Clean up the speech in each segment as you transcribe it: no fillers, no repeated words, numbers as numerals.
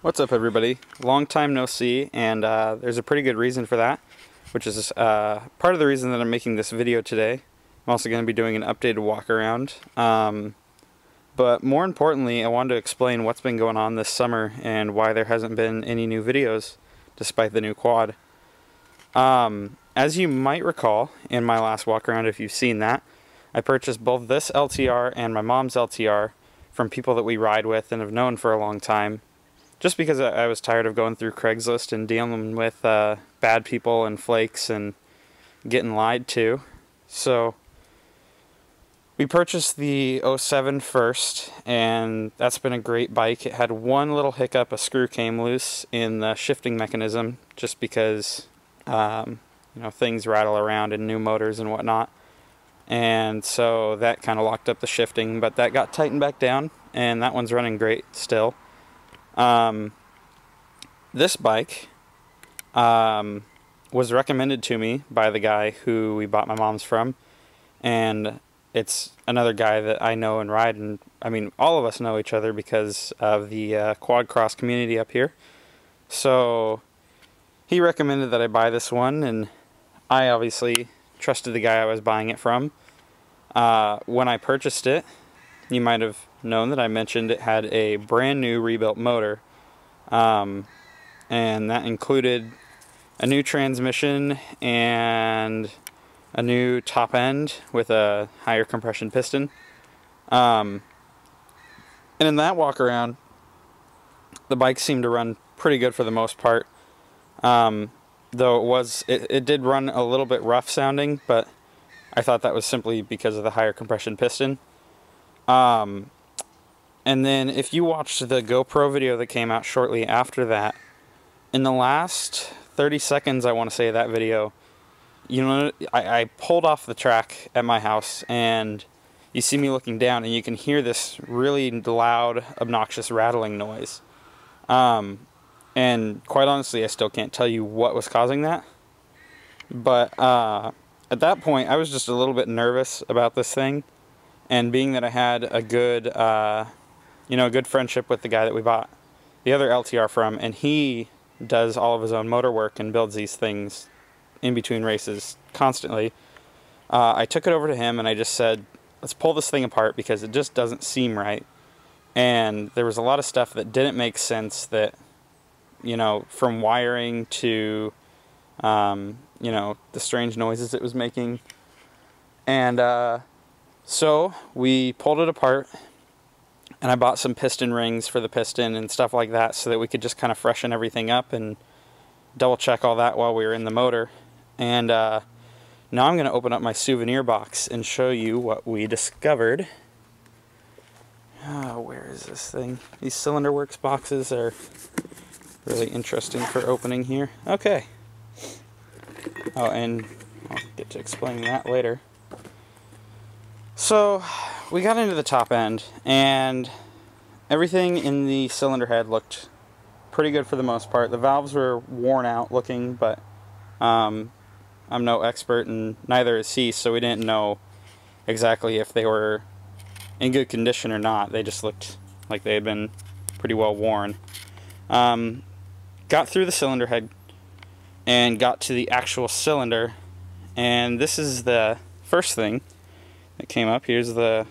What's up, everybody? Long time no see, and there's a pretty good reason for that, which is part of the reason that I'm making this video today. I'm also going to be doing an updated walk around, but more importantly, I wanted to explain what's been going on this summer and why there hasn't been any new videos despite the new quad. As you might recall in my last walk around, if you've seen that, I purchased both this Lt-R and my mom's Lt-R from people that we ride with and have known for a long time. Just because I was tired of going through Craigslist and dealing with bad people and flakes and getting lied to. So we purchased the 07 first, and that's been a great bike. It had one little hiccup. A screw came loose in the shifting mechanism just because things rattle around in new motors and whatnot. And so that kind of locked up the shifting, but that got tightened back down, and that one's running great still. This bike was recommended to me by the guy who we bought my mom's from, and it's another guy that I know and ride, and I mean all of us know each other because of the quad cross community up here. So he recommended that I buy this one, and I obviously trusted the guy I was buying it from. When I purchased it, you might have known that I mentioned it had a brand new rebuilt motor, and that included a new transmission and a new top end with a higher compression piston. And in that walk around, the bike seemed to run pretty good for the most part, though it did run a little bit rough sounding, but I thought that was simply because of the higher compression piston. And then if you watched the GoPro video that came out shortly after that, in the last 30 seconds, I want to say, of that video, I pulled off the track at my house, and you see me looking down, and you can hear this really loud, obnoxious rattling noise. And quite honestly, I still can't tell you what was causing that. But at that point, I was just a little bit nervous about this thing. And being that I had a good, good friendship with the guy that we bought the other Lt-R from, and he does all of his own motor work and builds these things in between races constantly, I took it over to him and I just said, let's pull this thing apart because it just doesn't seem right. And there was a lot of stuff that didn't make sense, that, from wiring to, the strange noises it was making. And, so we pulled it apart, and I bought some piston rings for the piston and stuff like that so that we could just kind of freshen everything up and double check all that while we were in the motor. And now I'm going to open up my souvenir box and show you what we discovered. Where is this thing? These Cylinder Works boxes are really interesting for opening here. Okay. Oh, and I'll get to explain that later. So we got into the top end, and everything in the cylinder head looked pretty good for the most part. The valves were worn out looking, but I'm no expert, and neither is he, so we didn't know exactly if they were in good condition or not. They just looked like they had been pretty well worn. Got through the cylinder head and got to the actual cylinder, and this is the first thing that came up. Here's the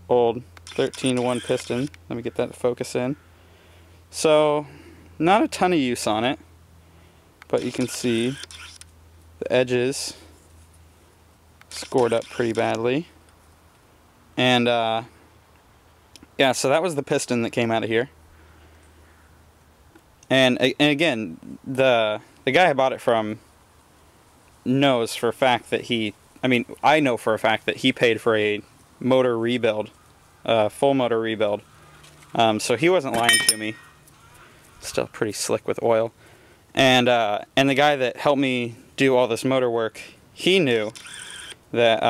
old 13-to-1 piston. Let me get that to focus in. So, not a ton of use on it, but you can see the edges scored up pretty badly. And yeah, so that was the piston that came out of here. And again, the guy I bought it from knows for a fact that I know for a fact that he paid for a motor rebuild, full motor rebuild. So he wasn't lying to me. Still pretty slick with oil. And the guy that helped me do all this motor work, he knew that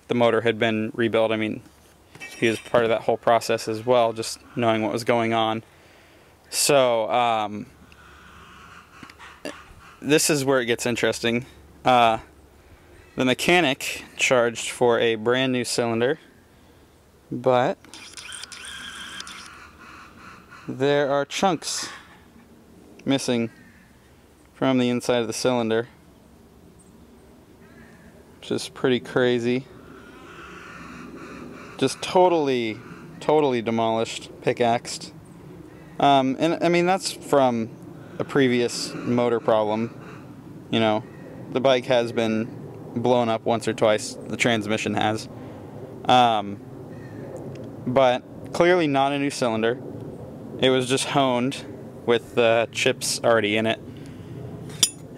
the motor had been rebuilt. I mean, he was part of that whole process as well, just knowing what was going on. So this is where it gets interesting. The mechanic charged for a brand new cylinder, but there are chunks missing from the inside of the cylinder, which is pretty crazy. Just totally demolished, pickaxed. And I mean, that's from a previous motor problem. You know, the bike has been blown up once or twice, the transmission has. But clearly not a new cylinder. It was just honed with the chips already in it.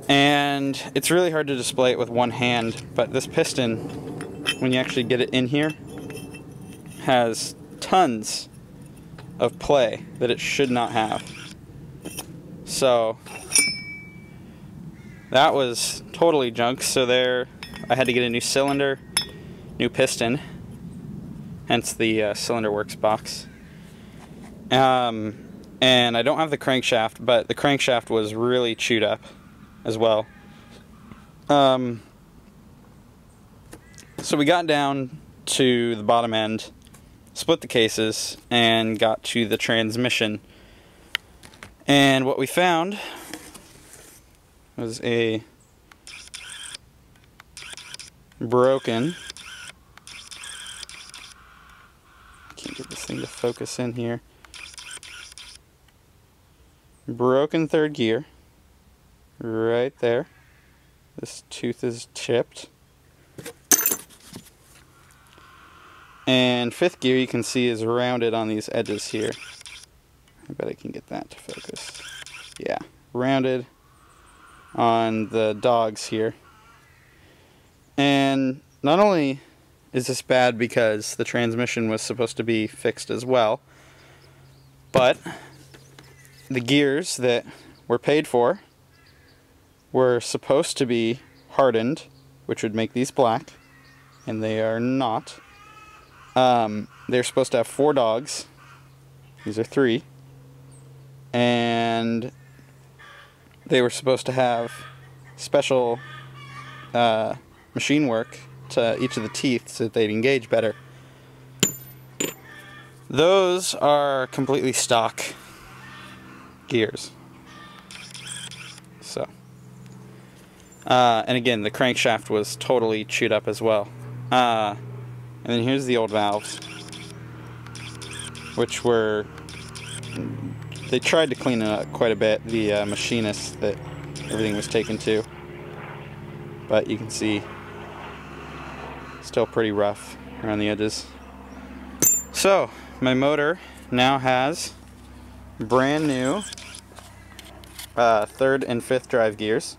And it's really hard to display it with one hand, but this piston, when you actually get it in here, has tons of play that it should not have. So that was totally junk. So there, I had to get a new cylinder, new piston, hence the Cylinder Works box. And I don't have the crankshaft, but the crankshaft was really chewed up as well. So we got down to the bottom end, split the cases, and got to the transmission. And what we found was a broken, can't get this thing to focus in here, broken third gear right there. This tooth is chipped. And fifth gear, you can see, is rounded on these edges here. I bet I can get that to focus. Yeah, rounded on the dogs here. And not only is this bad because the transmission was supposed to be fixed as well, but the gears that were paid for were supposed to be hardened, which would make these black, and they are not. They're supposed to have 4 dogs. These are 3. And they were supposed to have special machine work to each of the teeth so that they'd engage better. Those are completely stock gears. So, and again, the crankshaft was totally chewed up as well. And then here's the old valves, which were, they tried to clean it up quite a bit, the machinist that everything was taken to, but you can see still pretty rough around the edges. So my motor now has brand new 3rd and 5th drive gears,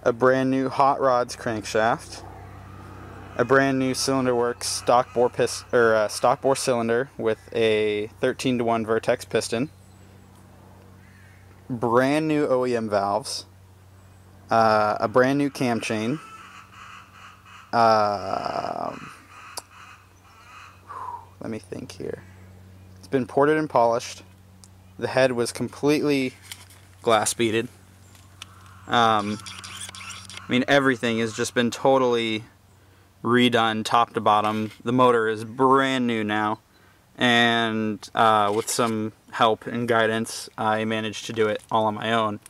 a brand new hot rods crankshaft, a brand new Cylinder Works stock bore cylinder with a 13:1 Vertex piston, brand new OEM valves, a brand new cam chain, let me think here. It's been ported and polished. The head was completely glass beaded. I mean, everything has just been totally redone top to bottom. The motor is brand new now, and with some help and guidance I managed to do it all on my own.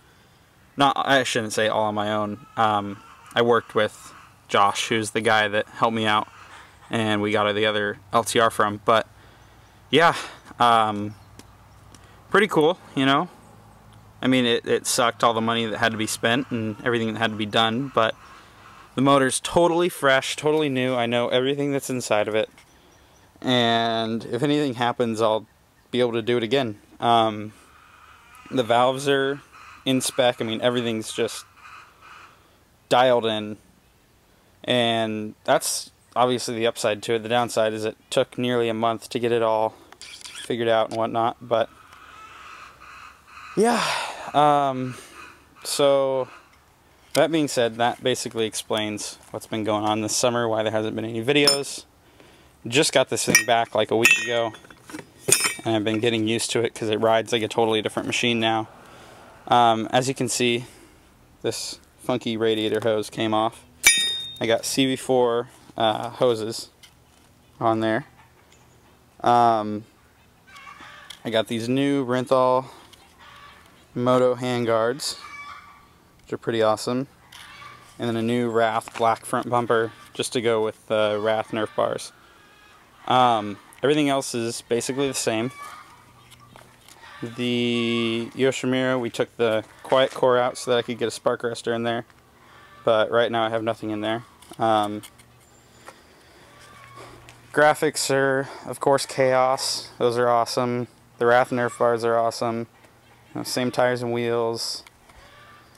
I shouldn't say all on my own. I worked with Josh, who's the guy that helped me out and we got the other Lt-R from. But yeah, pretty cool, you know. I mean, it sucked, all the money that had to be spent and everything that had to be done, but the motor's totally fresh, totally new. I know everything that's inside of it, and if anything happens, I'll be able to do it again. The valves are in spec. I mean, everything's just dialed in, and that's obviously the upside to it. The downside is it took nearly a month to get it all figured out and whatnot, but yeah. So that being said, that basically explains what's been going on this summer, why there hasn't been any videos. Just got this thing back like a week ago, and I've been getting used to it because it rides like a totally different machine now. As you can see, this funky radiator hose came off. I got CV4 hoses on there. And I got these new Rinthal Moto handguards, which are pretty awesome. And then a new Wrath black front bumper just to go with the Wrath Nerf bars. Everything else is basically the same. The Yoshimura, we took the quiet core out so that I could get a spark arrestor in there. But right now I have nothing in there. Graphics are, of course, Chaos. Those are awesome. The Wrath Nerf bars are awesome. Same tires and wheels.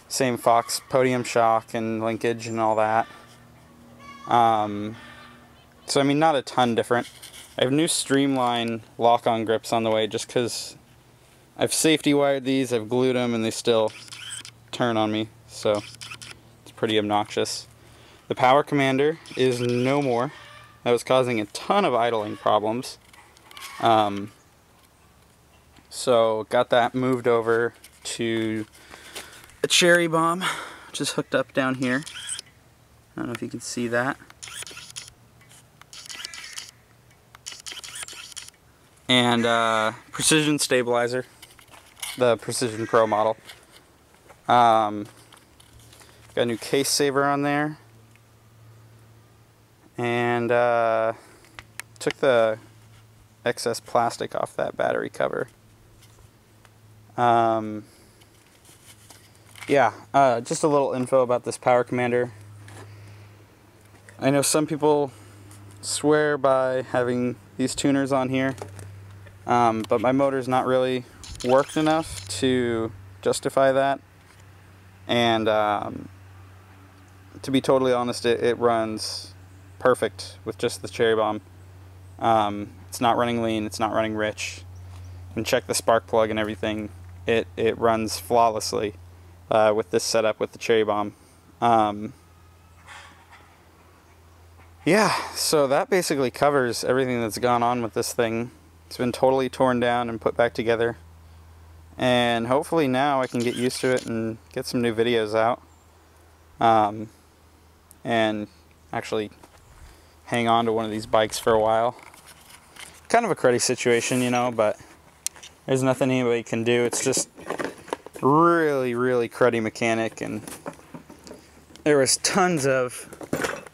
Same Fox podium shock and linkage and all that. So I mean, not a ton different. I have new Streamline lock-on grips on the way just because I've safety wired these, I've glued them, and they still turn on me. So it's pretty obnoxious. The power commander is no more. That was causing a ton of idling problems. So got that moved over to a cherry bomb, which is hooked up down here. I don't know if you can see that. And precision stabilizer, the Precision Pro model. Got a new case saver on there. And took the excess plastic off that battery cover. Yeah, just a little info about this power commander. I know some people swear by having these tuners on here, but my motor's not really worked enough to justify that. And to be totally honest, it runs perfect with just the cherry bomb. It's not running lean, it's not running rich. And check the spark plug and everything. It runs flawlessly with this setup with the cherry bomb. Yeah, so that basically covers everything that's gone on with this thing. It's been totally torn down and put back together. And hopefully now I can get used to it and get some new videos out. And actually hang on to one of these bikes for a while. Kind of a cruddy situation, you know, but there's nothing anybody can do. It's just really, really cruddy mechanic, and there was tons of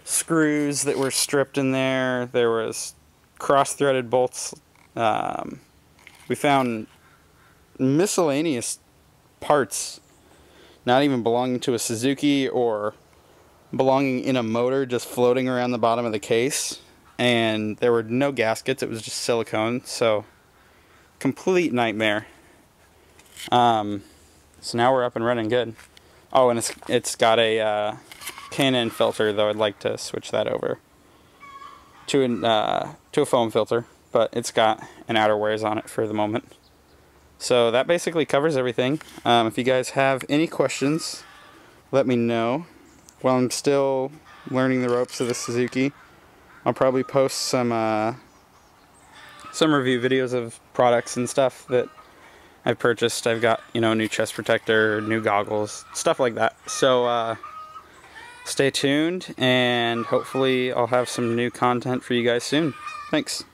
screws that were stripped in there. There was cross-threaded bolts. We found miscellaneous parts not even belonging to a Suzuki or belonging in a motor just floating around the bottom of the case. And there were no gaskets, it was just silicone, so complete nightmare. So now we're up and running good. Oh, and it's got a K&N filter, though I'd like to switch that over to a foam filter, but it's got an outer wears on it for the moment. So that basically covers everything. If you guys have any questions, let me know. While I'm still learning the ropes of the Suzuki, I'll probably post some review videos of products and stuff that I've purchased. I've got, you know, a new chest protector, new goggles, stuff like that. So stay tuned, and hopefully I'll have some new content for you guys soon. Thanks.